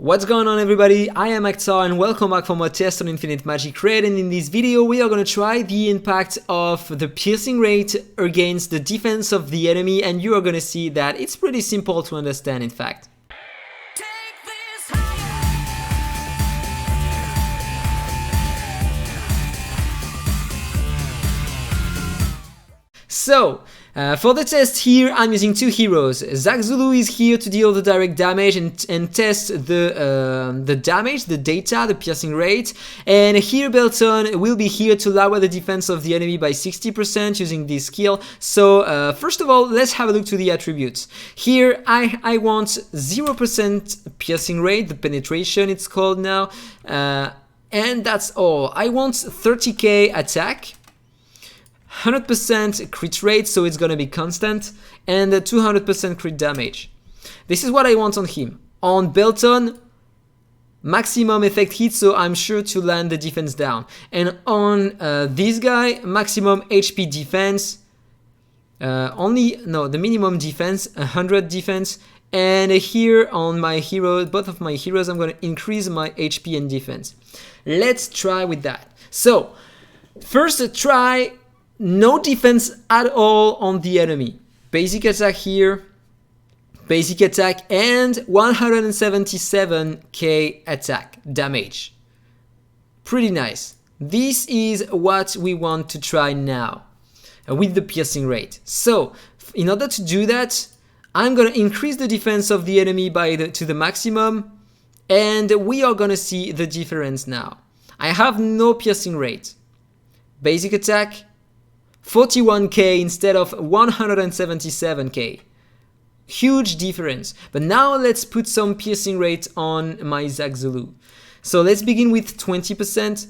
What's going on, everybody? I am AhkTaar and welcome back for more tests on Infinite Magicraid, and in this video we are going to try the impact of the piercing rate against the defense of the enemy, and you are going to see that it's pretty simple to understand, in fact. So, for the test here, I'm using two heroes. Zulu is here to deal the direct damage and test the damage, the data, the piercing rate. And here Belton will be here to lower the defense of the enemy by 60% using this skill. So, first of all, let's have a look to the attributes. Here, I want 0% piercing rate, the penetration it's called now. And that's all. I want 30k attack. 100% crit rate, so it's gonna be constant, and 200% crit damage. This is what I want on him. On Belton, maximum effect hit, so I'm sure to land the defense down. And on this guy, maximum HP defense, the minimum defense, 100 defense. And here on my hero, both of my heroes, I'm gonna increase my HP and defense. Let's try with that. So, first try no defense at all on the enemy. Basic attack here, basic attack, and 177k attack damage. Pretty nice. This is what we want to try now with the piercing rate. So, in order to do that, I'm gonna increase the defense of the enemy to the maximum, and we are gonna see the difference now. I have no piercing rate. Basic attack, 41k instead of 177k. Huge difference. But now let's put some piercing rate on my Zulu. So let's begin with 20%.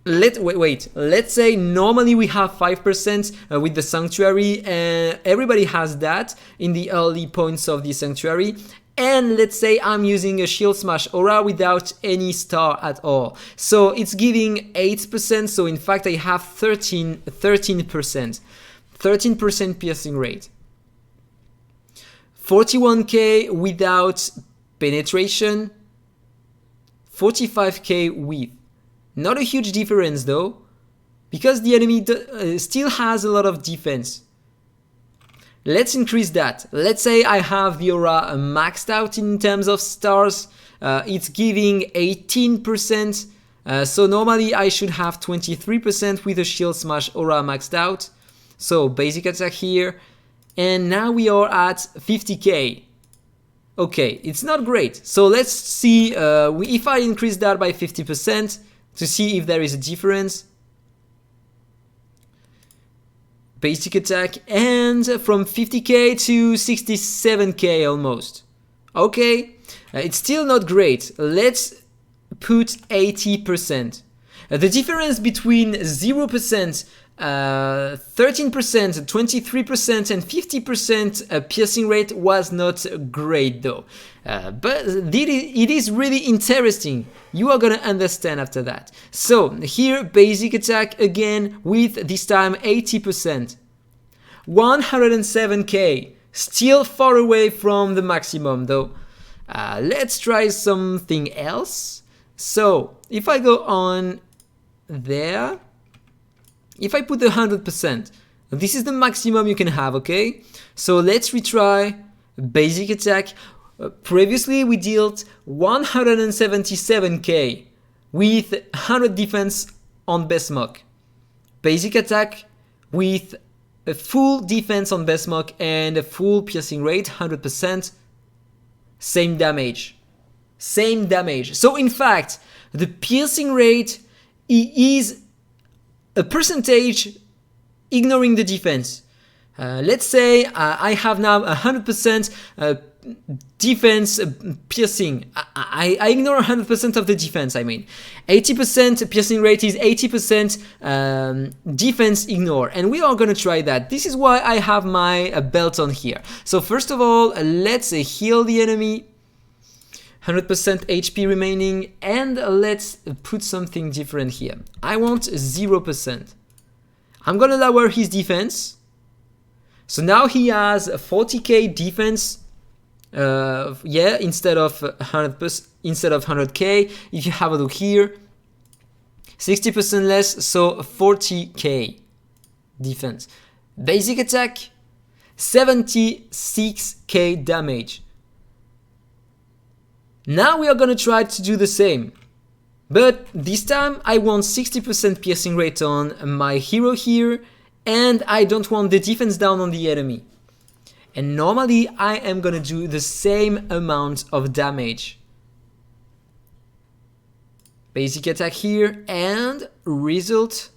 Let's say normally we have 5% with the Sanctuary, and everybody has that in the early points of the Sanctuary. And let's say I'm using a Shield Smash Aura without any star at all. So it's giving 8%, so in fact I have 13% piercing rate. 41k without penetration, 45k with. Not a huge difference though, because the enemy still has a lot of defense. Let's increase that. Let's say I have the aura maxed out in terms of stars. It's giving 18%. So normally I should have 23% with the Shield Smash Aura maxed out. So basic attack here. And now we are at 50k. Okay, it's not great. So let's see if I increase that by 50% to see if there is a difference. Basic attack, and from 50k to 67k almost. Okay, it's still not great. Let's put 80%. The difference between 0%, 13%, 23% and 50% piercing rate was not great though. But it is really interesting. You are gonna understand after that. So here basic attack again with this time 80%. 107k, still far away from the maximum though. Let's try something else. So if I go on there, if I put 100%, this is the maximum you can have, okay? So let's retry basic attack. Previously we dealt 177k with 100 defense on Besmok. Basic attack with a full defense on Besmok and a full piercing rate, 100%. Same damage. Same damage. So in fact, the piercing rate is a percentage ignoring the defense. Let's say I have now 100% defense piercing. I ignore 100% of the defense, I mean. 80% piercing rate is 80% defense ignore. And we are going to try that. This is why I have my belt on here. So first of all, let's heal the enemy. 100% HP remaining, and let's put something different here. I want 0%. I'm gonna lower his defense. So now he has 40k defense Yeah, instead of 100%, instead of 100k, if you have a look here, 60% less, so 40k defense. Basic attack, 76k damage. Now we are gonna try to do the same, but this time I want 60% piercing rate on my hero here, and I don't want the defense down on the enemy. And normally I am gonna do the same amount of damage. Basic attack here, and result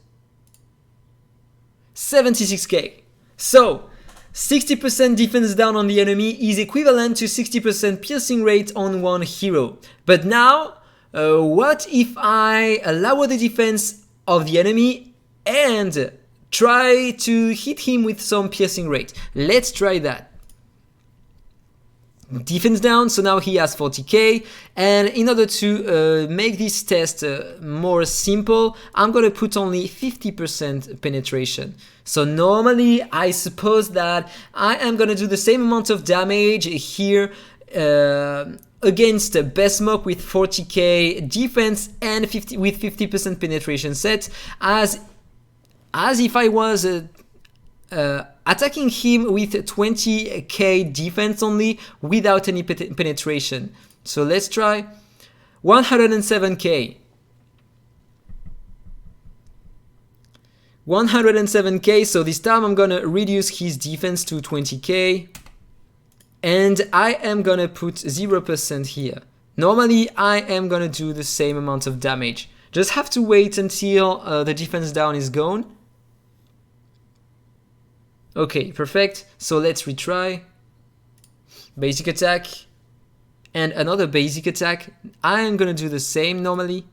76k. So 60% defense down on the enemy is equivalent to 60% piercing rate on one hero. But now, what if I lower the defense of the enemy and try to hit him with some piercing rate? Let's try that. Defense down, so now he has 40k, and in order to make this test more simple, I'm gonna put only 50% penetration. So normally I suppose that I am gonna do the same amount of damage here against Besmok with 40k defense and with 50% penetration set as if I was attacking him with 20k defense only without any penetration. So let's try 107k. 107k, so this time I'm gonna reduce his defense to 20k, and I am gonna put 0% here. Normally I am gonna do the same amount of damage. Just have to wait until the defense down is gone. Okay, perfect. So let's retry. Basic attack and another basic attack. I am gonna do the same normally.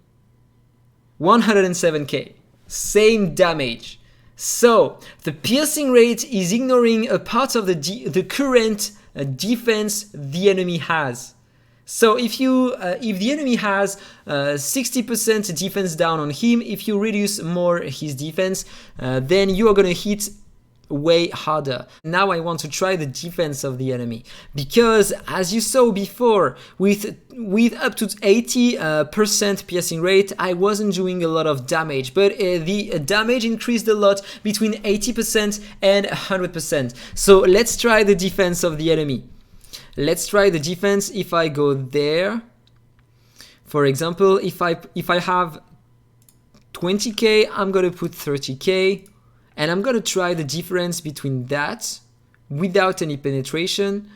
107k, same damage. So the piercing rate is ignoring a part of the current defense the enemy has. So if the enemy has 60% defense down on him, if you reduce more his defense, then you are gonna hit way harder. Now I want to try the defense of the enemy, because as you saw before, with up to 80% piercing rate, I wasn't doing a lot of damage, but the damage increased a lot between 80% and 100%. So let's try the defense of the enemy. Let's try the defense. If I go there, for example, if I have 20k, I'm gonna put 30k. And I'm gonna try the difference between that without any penetration.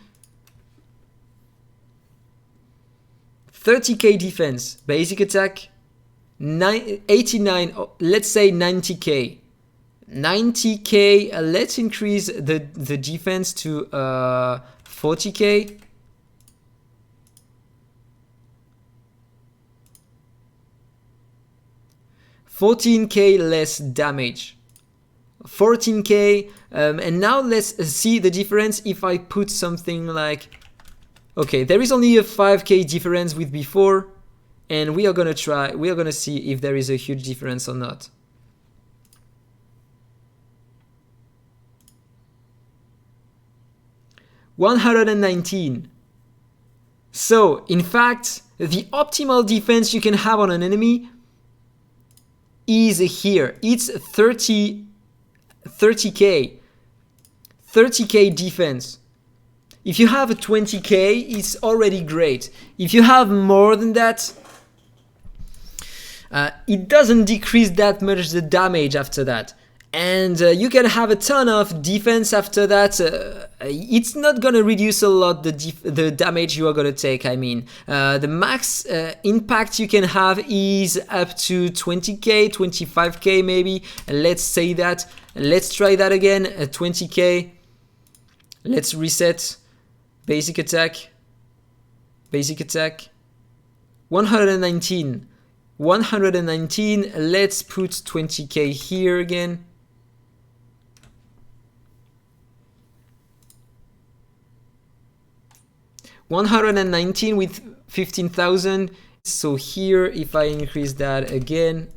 30k defense, basic attack, 89, let's say 90k. 90k, let's increase the defense to 40k. $14k less damage. 14k, and now let's see the difference if I put something like, okay, there is only a 5k difference with before, and we are gonna see if there is a huge difference or not. $119. So in fact, the optimal defense you can have on an enemy is here. It's 30k defense. If you have a 20k, it's already great. If you have more than that, it doesn't decrease that much the damage after that. And you can have a ton of defense after that. It's not gonna reduce a lot the damage you are gonna take. I mean, the max impact you can have is up to 20k, 25k maybe. Let's say that. Let's try that again. 20k. Let's reset. Basic attack. Basic attack. 119. 119. Let's put 20k here again. $119 with 15,000. So here, if I increase that again,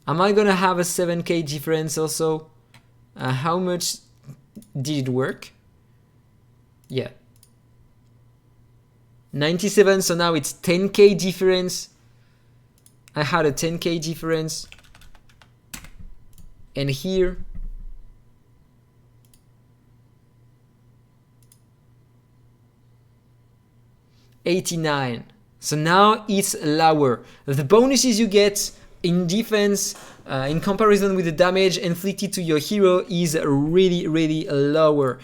am I gonna have a 7k difference also? How much did it work? Yeah. 97, so now it's 10k difference. I had a 10k difference. And here, $89. So now it's lower. The bonuses you get in defense in comparison with the damage inflicted to your hero is really lower.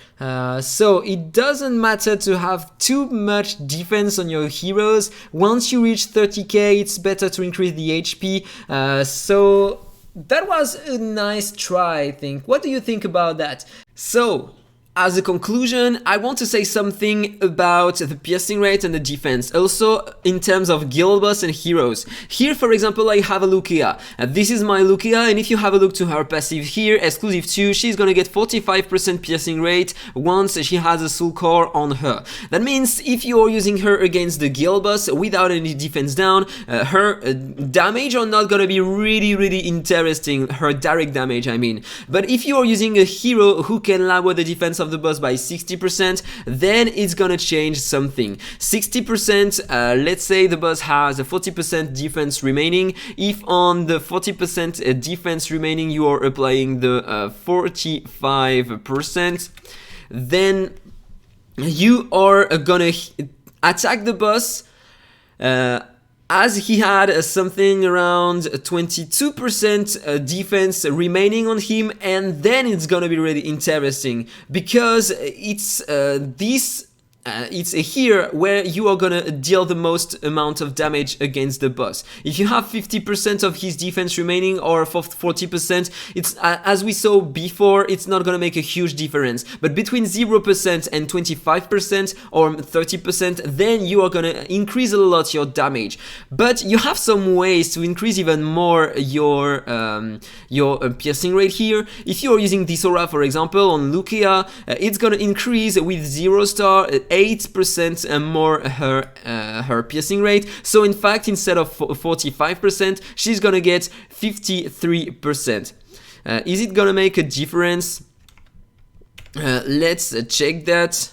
So it doesn't matter to have too much defense on your heroes. Once you reach 30k, it's better to increase the HP. So that was a nice try, I think. What do you think about that? So, as a conclusion, I want to say something about the piercing rate and the defense, also in terms of guild boss and heroes. Here, for example, I have a Lucia. This is my Lucia, and if you have a look to her passive here, exclusive 2, she's gonna get 45% piercing rate once she has a soul core on her. That means if you are using her against the guild boss without any defense down, her damage are not gonna be really interesting, her direct damage I mean. But if you are using a hero who can lower the defense of the boss by 60%, then it's gonna change something. 60%, let's say the boss has a 40% defense remaining. If on the 40% defense remaining you are applying the 45%, then you are gonna attack the boss as he had something around 22% defense remaining on him, and then it's gonna be really interesting because it's it's here where you are gonna deal the most amount of damage against the boss. If you have 50% of his defense remaining or 40%, it's as we saw before, it's not gonna make a huge difference. But between 0% and 25% or 30%, then you are gonna increase a lot your damage. But you have some ways to increase even more your piercing rate here. If you are using this aura, for example, on Lucia, it's gonna increase with 0 star 8% more her piercing rate. So in fact, instead of 45%, she's gonna get 53%. Is it gonna make a difference? Let's check that.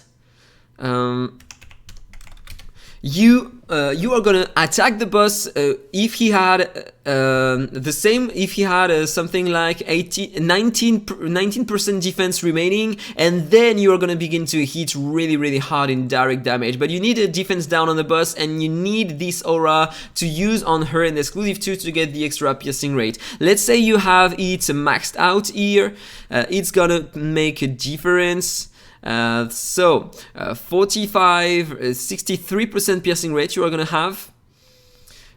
You are gonna attack the boss if he had the same, if he had something like 19% defense remaining, and then you are gonna begin to hit really hard in direct damage. But you need a defense down on the boss, and you need this aura to use on her in exclusive 2 to get the extra piercing rate. Let's say you have it maxed out here, it's gonna make a difference. 63% piercing rate you are gonna have.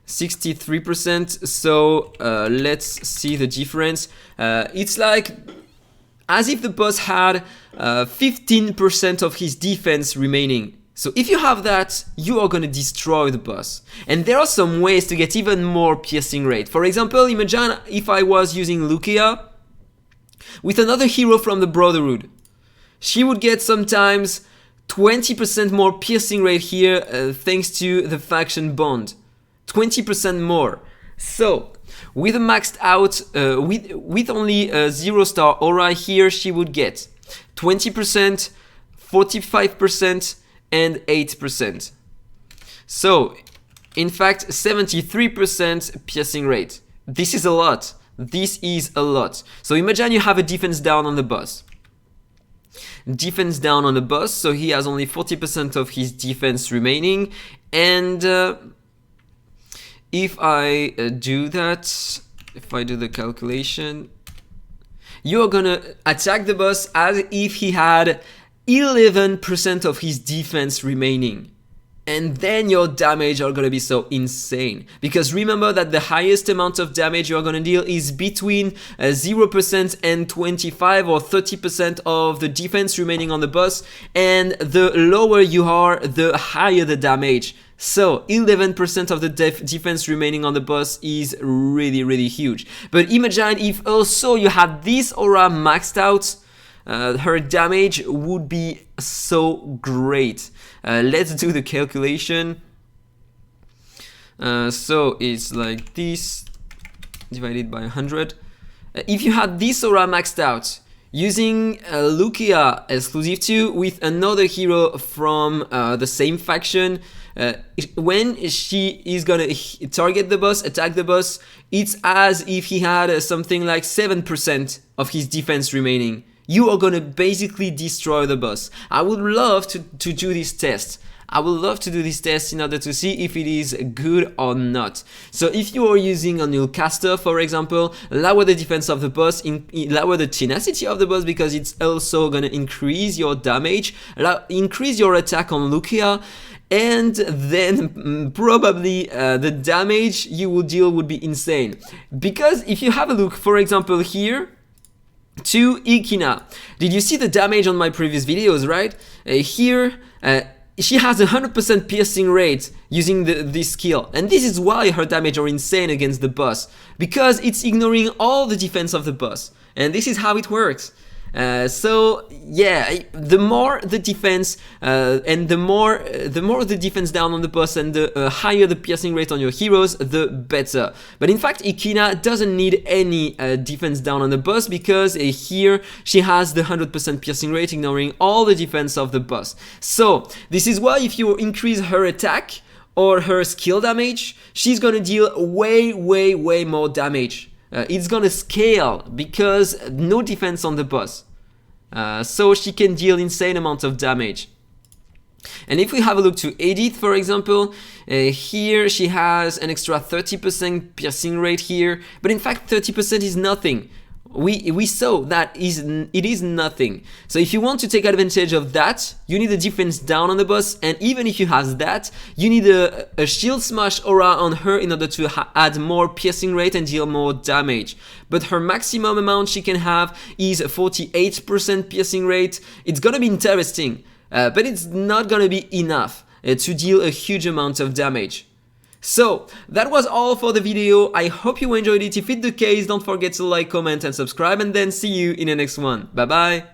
63%. So let's see the difference. It's like as if the boss had 15% of his defense remaining. So if you have that, you are gonna destroy the boss. And there are some ways to get even more piercing rate. For example, imagine if I was using Lucia with another hero from the Brotherhood. She would get sometimes 20% more piercing rate here thanks to the faction bond. 20% more. So with a maxed out, with only a 0 star aura here, she would get 20%, 45%, and 8%. So in fact, 73% piercing rate. This is a lot. This is a lot. So imagine you have a defense down on the boss. Defense down on the boss, so he has only 40% of his defense remaining, and if I do that, if I do the calculation, you're gonna attack the boss as if he had 11% of his defense remaining. And then your damage are gonna be so insane. Because remember that the highest amount of damage you are gonna deal is between 0% and 25 or 30% of the defense remaining on the boss. And the lower you are, the higher the damage. So 11% of the defense remaining on the boss is really huge. But imagine if also you had this aura maxed out, her damage would be so great. Let's do the calculation. So it's like this divided by 100. If you had this aura maxed out using Lucia exclusive 2 with another hero from the same faction, when she is gonna target the boss, attack the boss, it's as if he had something like 7% of his defense remaining. You are gonna basically destroy the boss. I would love to do this test. I would love to do this test in order to see if it is good or not. So if you are using an AhkTaar, for example, lower the defense of the boss, lower the tenacity of the boss, because it's also gonna increase your damage, increase your attack on Lucia, and then probably the damage you will deal would be insane. Because if you have a look, for example, here, to Ikina. Did you see the damage on my previous videos, right? Here, she has a 100% piercing rate using this skill, and this is why her damage are insane against the boss, because it's ignoring all the defense of the boss, and this is how it works. So yeah, the more the defense and the more the defense down on the boss and the higher the piercing rate on your heroes, the better. But in fact, Ikina doesn't need any defense down on the boss, because here she has the 100% piercing rate, ignoring all the defense of the boss. So this is why if you increase her attack or her skill damage, she's gonna deal way more damage. It's gonna scale because no defense on the boss. So she can deal insane amount of damage. And if we have a look to Edith, for example, here she has an extra 30% piercing rate here, but in fact 30% is nothing. We saw that it is nothing. So if you want to take advantage of that, you need a defense down on the boss, and even if you have that, you need a shield smash aura on her in order to add more piercing rate and deal more damage. But her maximum amount she can have is 48% piercing rate. It's gonna be interesting, but it's not gonna be enough to deal a huge amount of damage. So that was all for the video. I hope you enjoyed it. If it's the case, don't forget to like, comment and subscribe, and then see you in the next one. Bye bye.